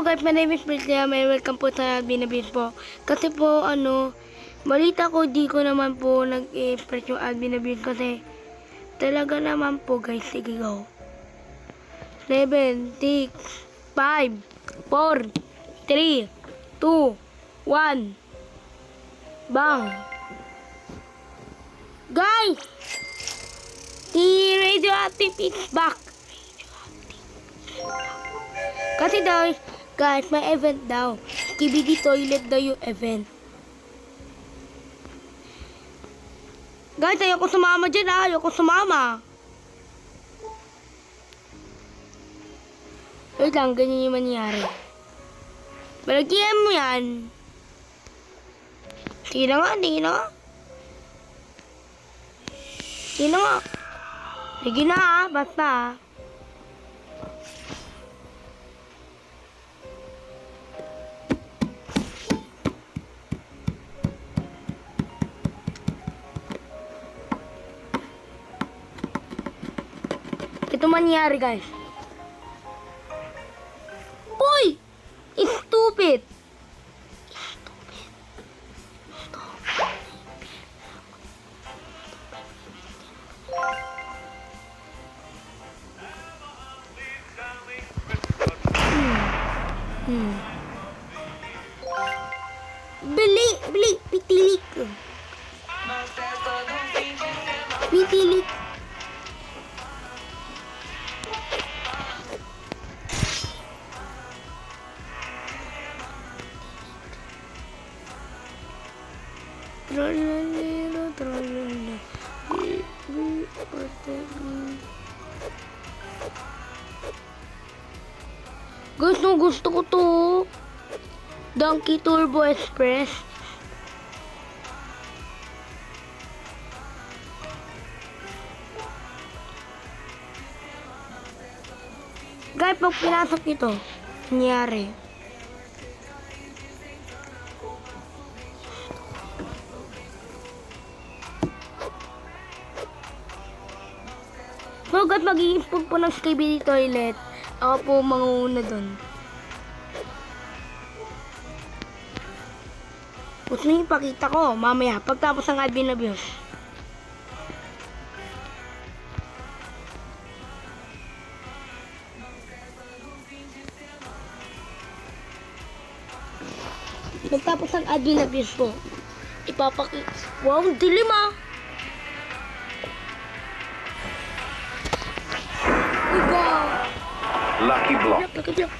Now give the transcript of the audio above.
guys, my name is Britlia. May welcome po sa Binabis po. Kasi po, balita ko, di ko naman po nag-express yung Binabis kasi talaga naman po guys, sige go. 7, 6, 5, 4, 3, 2, 1. Bang! Guys! The radioactive is back! Kasi daw, guys, may event daw. KBD toilet daw yung event. Guys, ayoko sumama dyan ah. Ayoko sumama. Wait lang, ganyan yung mangyari. Balagyan mo yan. Sige na nga, sige na nga. Sige na nga. Sige na ah, basta ah. Ito mangyari guys. Boy! Stupid! Bili, pitilik. Pitilik. Trolala. Gusto ko to. Donkey Turbo Express. Guys, pag pinasok ito, nangyari. So guys, mag-i-import po ng KBD toilet. Ako po mangunguna dun. Gusto nyo ipakita ko mamaya pagtapos ng admin abuse. Pagtapos ng admin abuse po, ipapakita. Wow, dilim ah! Lucky block. Lucky block.